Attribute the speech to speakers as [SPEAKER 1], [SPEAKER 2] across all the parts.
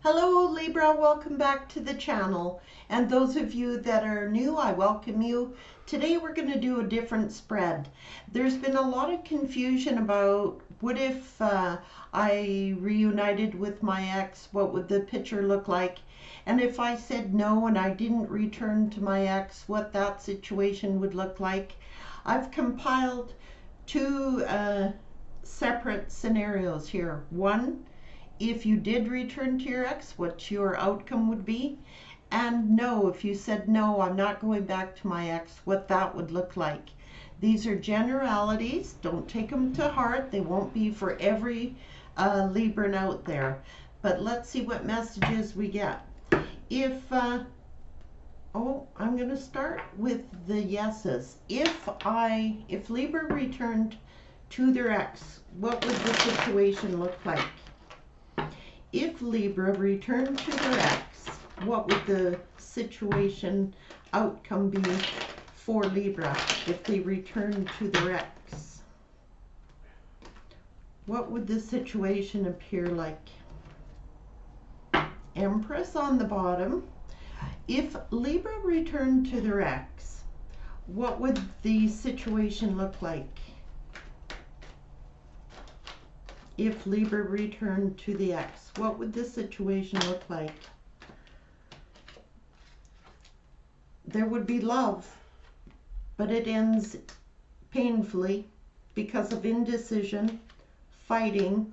[SPEAKER 1] Hello Libra, welcome back to the channel. And those of you that are new, I welcome you. Today we're going to do a different spread. There's been a lot of confusion about what if I reunited with my ex, what would the picture look like? And if I said no and I didn't return to my ex, what that situation would look like. I've compiled two separate scenarios here. One, if you did return to your ex, what your outcome would be. And no, if you said, no, I'm not going back to my ex, what that would look like. These are generalities. Don't take them to heart. They won't be for every Libran out there. But let's see what messages we get. If, I'm going to start with the yeses. If Libra returned to their ex, what would the situation look like? If Libra returned to their ex, what would the situation outcome be for Libra if they returned to their ex? What would the situation appear like? Empress on the bottom. If Libra returned to their ex, what would the situation look like? If Libra returned to the ex, what would this situation look like? There would be love, but it ends painfully because of indecision, fighting,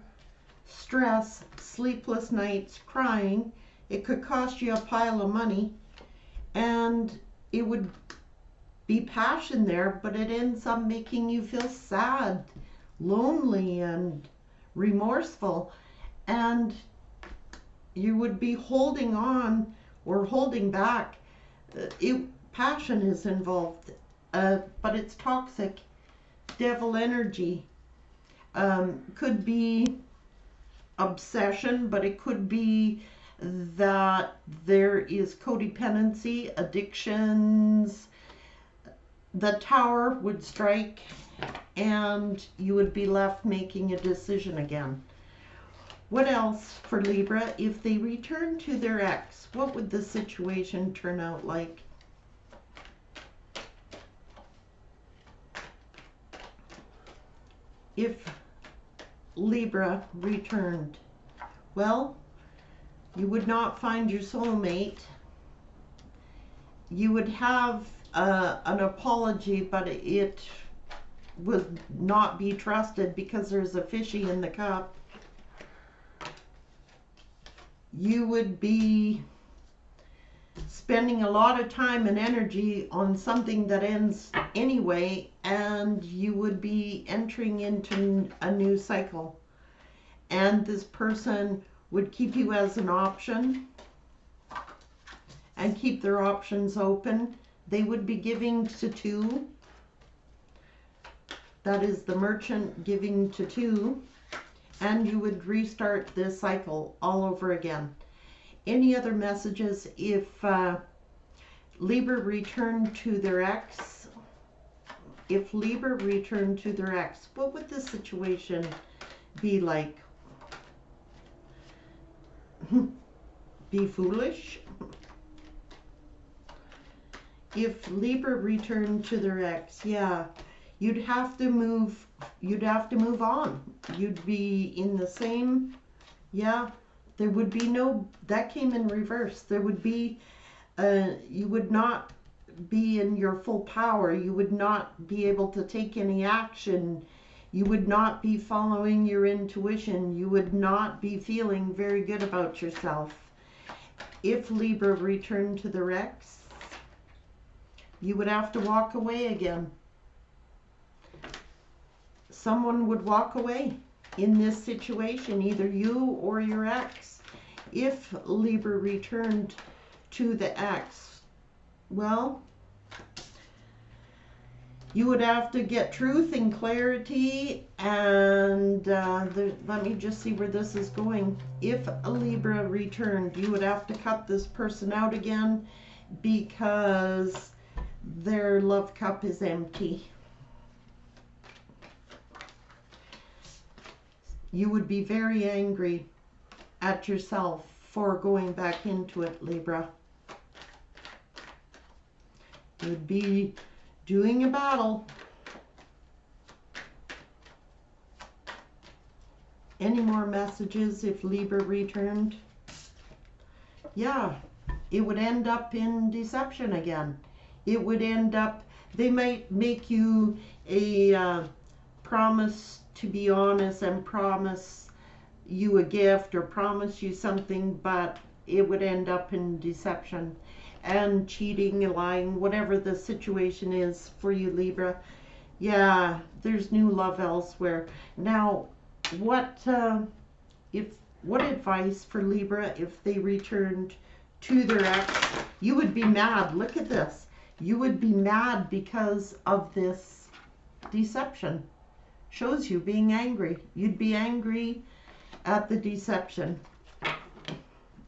[SPEAKER 1] stress, sleepless nights, crying. It could cost you a pile of money, and it would be passion there, but it ends up making you feel sad, lonely, and remorseful, and you would be holding on or holding back. Passion is involved, but it's toxic. Devil energy. Could be obsession, but it could be that there is codependency, addictions. The Tower would strike, and you would be left making a decision again. What else for Libra? If they return to their ex, what would the situation turn out like? If Libra returned, well, you would not find your soulmate. You would have an apology, but it would not be trusted because there's a fishy in the cup. You would be spending a lot of time and energy on something that ends anyway, and you would be entering into a new cycle. And this person would keep you as an option and keep their options open. They would be giving to two. That is the Merchant giving to two. And you would restart this cycle all over again. Any other messages? If Libra returned to their ex, if Libra returned to their ex, what would the situation be like? Be foolish? If Libra returned to their ex, yeah, you'd have to move on. You'd be in the same, yeah, there would be no, that came in reverse. There would be, you would not be in your full power. You would not be able to take any action. You would not be following your intuition. You would not be feeling very good about yourself. If Libra returned to their ex, you would have to walk away again. Someone would walk away in this situation, either you or your ex. If Libra returned to the ex, well, you would have to get truth and clarity, and let me just see where this is going. If a Libra returned, you would have to cut this person out again because their love cup is empty. You would be very angry at yourself before going back into it, Libra. You'd be doing a battle. Any more messages if Libra returned? Yeah, it would end up in deception again. It would end up, they might make you a promise to be honest and promise you a gift or promise you something, but it would end up in deception and cheating and lying, whatever the situation is for you, Libra. Yeah, there's new love elsewhere. Now, what advice for Libra if they returned to their ex? You would be mad. Look at this. You would be mad because of this deception. Shows you being angry. You'd be angry at the deception.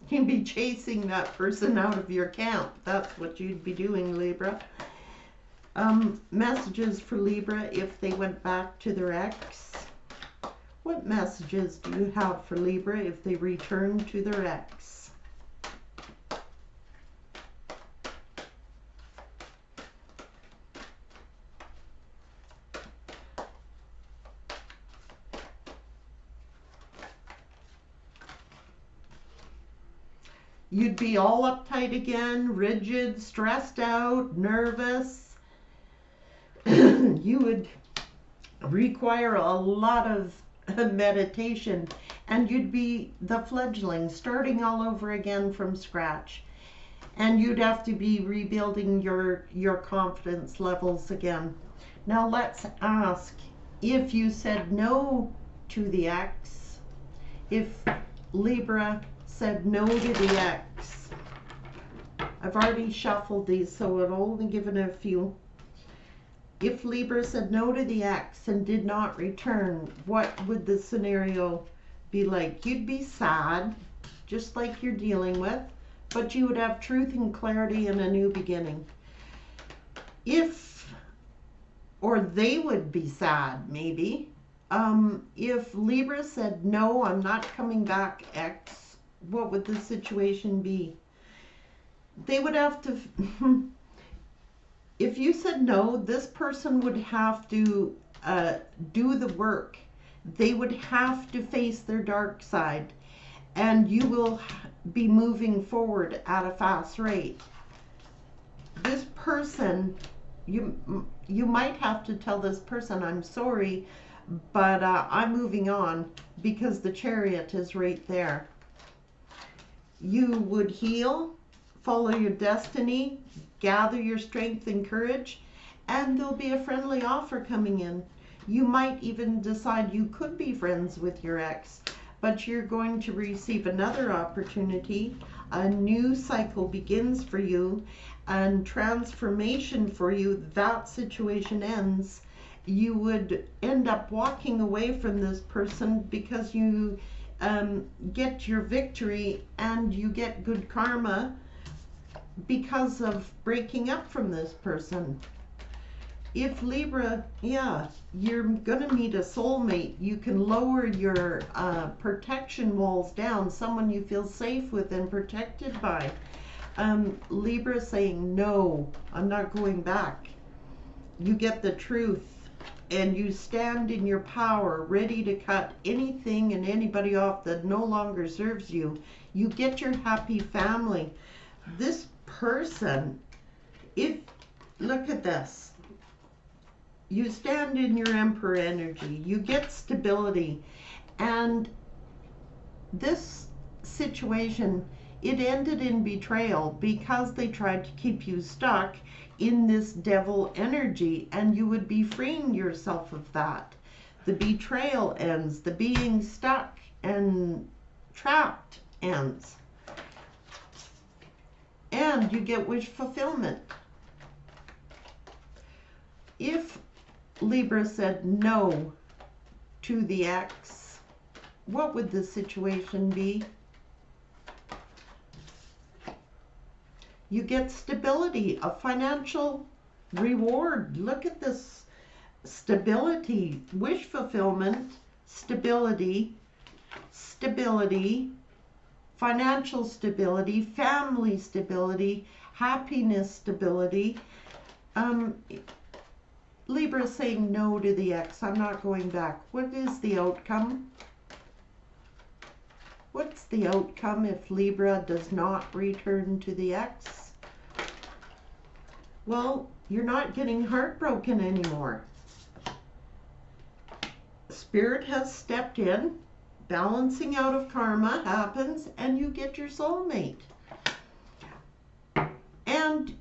[SPEAKER 1] You'd be chasing that person out of your account. That's what you'd be doing, Libra. Messages for Libra if they went back to their ex. What messages do you have for Libra if they return to their ex? You'd be all uptight again, rigid, stressed out, nervous. You would require a lot of meditation, and you'd be the fledgling starting all over again from scratch, and you'd have to be rebuilding your confidence levels again. Now let's ask, if you said no to the ex, if Libra said no to the ex, I've already shuffled these, so I've only given a few. If Libra said no to the ex and did not return, what would the scenario be like? You'd be sad, just like you're dealing with, but you would have truth and clarity and a new beginning. Or they would be sad, maybe. If Libra said, no, I'm not coming back, ex, what would the situation be? They would have to... If you said no, this person would have to do the work. They would have to face their dark side, and you will be moving forward at a fast rate. This person, you might have to tell this person, I'm sorry, but I'm moving on, because the Chariot is right there. You would heal, follow your destiny, gather your strength and courage, and there'll be a friendly offer coming in. You might even decide you could be friends with your ex, but you're going to receive another opportunity. A new cycle begins for you, and transformation for you. That situation ends. You would end up walking away from this person because you get your victory and you get good karma because of breaking up from this person. If Libra, yeah, you're gonna meet a soulmate. You can lower your protection walls down, someone you feel safe with and protected by. Libra saying, no, I'm not going back. You get the truth and you stand in your power, ready to cut anything and anybody off that no longer serves you. You get your happy family. This person, look at this. You stand in your Emperor energy. You get stability. And this situation, it ended in betrayal because they tried to keep you stuck in this devil energy, and you would be freeing yourself of that. The betrayal ends. The being stuck and trapped ends. And you get wish fulfillment. If Libra said no to the ex, what would the situation be? You get stability, a financial reward. Look at this stability, wish fulfillment, stability, stability, financial stability, family stability, happiness stability. Um, Libra is saying no to the ex. I'm not going back. What is the outcome? What's the outcome if Libra does not return to the ex? Well, you're not getting heartbroken anymore. Spirit has stepped in, balancing out of karma happens, and you get your soulmate. And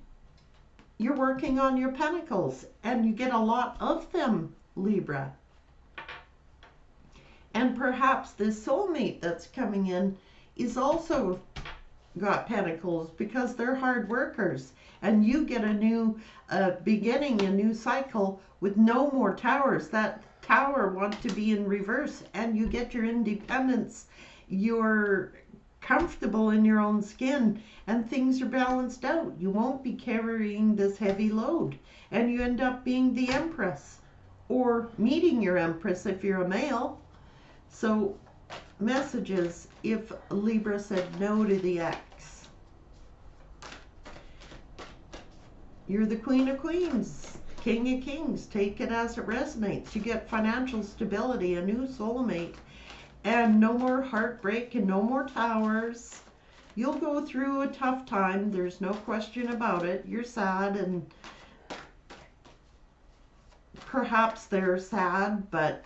[SPEAKER 1] you're working on your pentacles, and you get a lot of them, Libra. And perhaps this soulmate that's coming in is also got pentacles because they're hard workers. And you get a new beginning, a new cycle with no more towers. That tower wants to be in reverse, and you get your independence. You're comfortable in your own skin, and things are balanced out. You won't be carrying this heavy load, and you end up being the Empress or meeting your Empress if you're a male. So messages if Libra said no to the ex. You're the Queen of Queens, King of Kings. Take it as it resonates. You get financial stability, a new soulmate, and no more heartbreak and no more towers. You'll go through a tough time. There's no question about it. You're sad, and perhaps they're sad, but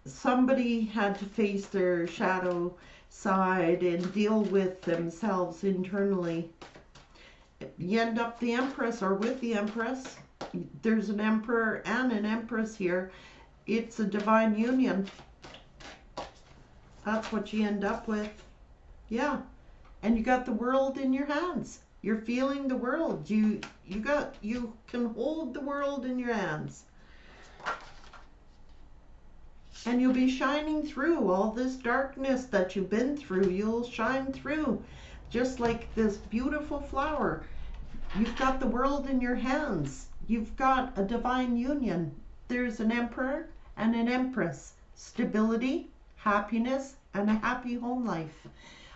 [SPEAKER 1] somebody had to face their shadow side and deal with themselves internally. You end up the Empress or with the Empress. There's an Emperor and an Empress here. It's a divine union. That's what you end up with. Yeah. And you got the world in your hands. You're feeling the world. You can hold the world in your hands. And you'll be shining through all this darkness that you've been through. You'll shine through just like this beautiful flower. You've got the world in your hands. You've got a divine union. There's an Emperor and an Empress. Stability, happiness, and a happy home life.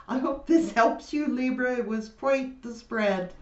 [SPEAKER 1] I hope this helps you, Libra. It was quite the spread.